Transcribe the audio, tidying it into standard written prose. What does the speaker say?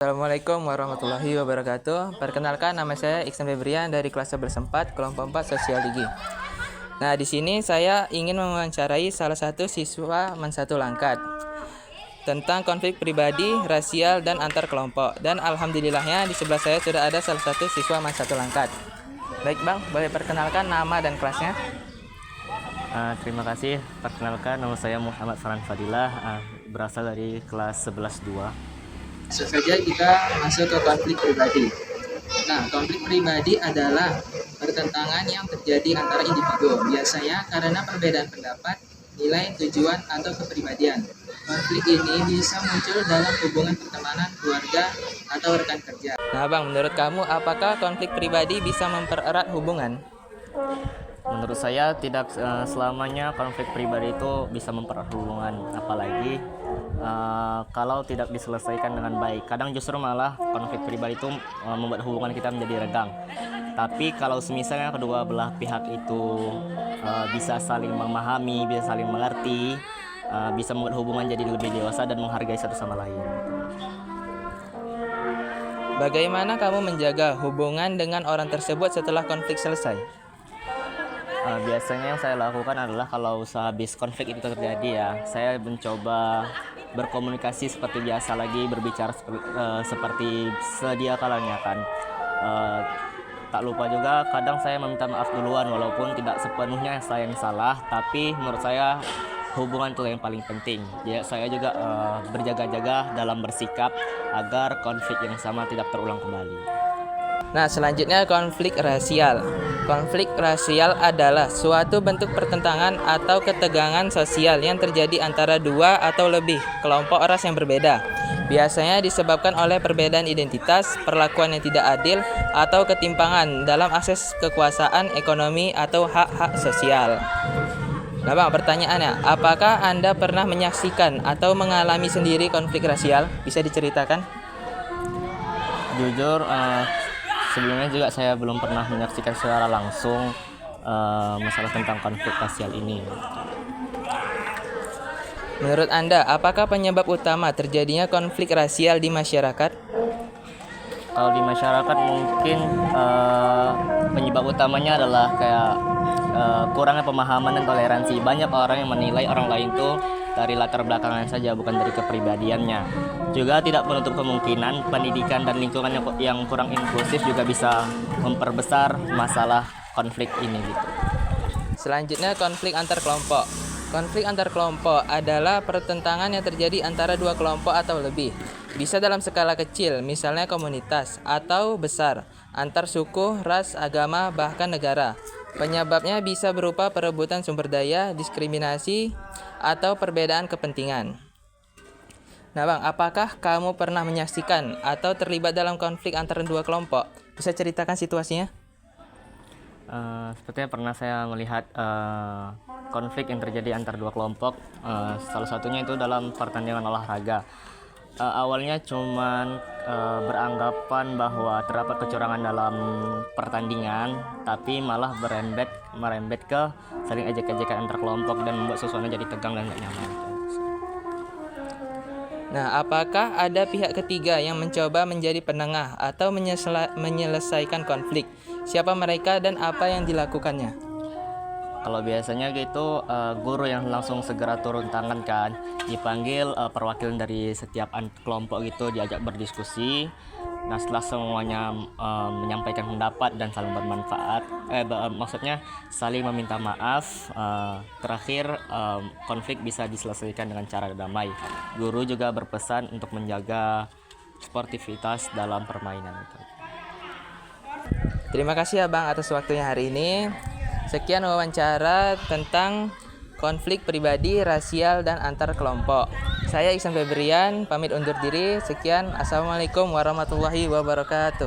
Assalamualaikum warahmatullahi wabarakatuh. Perkenalkan, nama saya Iksan Febrian dari kelas 11 4, kelompok 4 Sosial Digi. Nah, di sini saya ingin mewawancarai salah satu siswa Man 1 Langkat tentang konflik pribadi, rasial, dan antar kelompok. Dan alhamdulillahnya di sebelah saya sudah ada salah satu siswa Man 1 Langkat. Baik Bang, boleh perkenalkan nama dan kelasnya? Terima kasih. Perkenalkan, nama saya Muhammad Farhan Fadilah, berasal dari kelas 11-2. Langsung saja kita masuk ke konflik pribadi. Nah, konflik pribadi adalah pertentangan yang terjadi antara individu, biasanya karena perbedaan pendapat, nilai, tujuan, atau kepribadian. Konflik ini bisa muncul dalam hubungan pertemanan, keluarga, atau rekan kerja. Nah Bang, menurut kamu apakah konflik pribadi bisa mempererat hubungan? Menurut saya tidak selamanya konflik pribadi itu bisa mempererat hubungan, apalagi kalau tidak diselesaikan dengan baik. Kadang justru malah konflik pribadi itu membuat hubungan kita menjadi renggang. Tapi kalau misalnya kedua belah pihak itu bisa saling memahami, bisa saling mengerti, bisa membuat hubungan jadi lebih dewasa dan menghargai satu sama lain. Bagaimana kamu menjaga hubungan dengan orang tersebut setelah konflik selesai? Biasanya yang saya lakukan adalah kalau sehabis konflik itu terjadi, ya saya mencoba berkomunikasi seperti biasa lagi, berbicara seperti sedia kalanya kan. Tak lupa juga kadang saya meminta maaf duluan, walaupun tidak sepenuhnya saya yang salah, tapi menurut saya hubungan itu yang paling penting. Ya, saya juga berjaga-jaga dalam bersikap agar konflik yang sama tidak terulang kembali. Nah, selanjutnya konflik rasial. Konflik rasial adalah suatu bentuk pertentangan atau ketegangan sosial yang terjadi antara dua atau lebih kelompok ras yang berbeda. Biasanya disebabkan oleh perbedaan identitas, perlakuan yang tidak adil, atau ketimpangan dalam akses kekuasaan, ekonomi, atau hak-hak sosial. Nah Bang, pertanyaannya, apakah Anda pernah menyaksikan atau mengalami sendiri konflik rasial? Bisa diceritakan? Jujur, sebelumnya juga saya belum pernah menyaksikan secara langsung masalah tentang konflik rasial ini. Menurut Anda, apakah penyebab utama terjadinya konflik rasial di masyarakat? Kalau di masyarakat mungkin penyebab utamanya adalah kayak kurangnya pemahaman dan toleransi. Banyak orang yang menilai orang lain tuh dari latar belakangan saja, bukan dari kepribadiannya. Juga tidak menutup kemungkinan pendidikan dan lingkungan yang kurang inklusif juga bisa memperbesar masalah konflik ini gitu. Selanjutnya konflik antar kelompok. Konflik antar kelompok adalah pertentangan yang terjadi antara dua kelompok atau lebih. Bisa dalam skala kecil, misalnya komunitas, atau besar, antar suku, ras, agama, bahkan negara. Penyebabnya bisa berupa perebutan sumber daya, diskriminasi, atau perbedaan kepentingan. Nah Bang, apakah kamu pernah menyaksikan atau terlibat dalam konflik antara dua kelompok? Bisa ceritakan situasinya? Sepertinya pernah saya melihat konflik yang terjadi antara dua kelompok. Salah satunya itu dalam pertandingan olahraga. Awalnya cuman beranggapan bahwa terdapat kecurangan dalam pertandingan, tapi malah merembet ke saling ejek-ejekan antar kelompok dan membuat suasana jadi tegang dan gak nyaman. Nah, apakah ada pihak ketiga yang mencoba menjadi penengah atau menyelesaikan konflik? Siapa mereka dan apa yang dilakukannya? Kalau biasanya gitu guru yang langsung segera turun tangan kan, dipanggil perwakilan dari setiap kelompok gitu, diajak berdiskusi. Nah, setelah semuanya menyampaikan pendapat dan saling bermanfaat, maksudnya saling meminta maaf, terakhir konflik bisa diselesaikan dengan cara damai. Guru juga berpesan untuk menjaga sportivitas dalam permainan itu. Terima kasih ya Bang atas waktunya hari ini. Sekian wawancara tentang konflik pribadi, rasial, dan antar kelompok. Saya Iksan Febrian, pamit undur diri. Sekian, Assalamualaikum warahmatullahi wabarakatuh.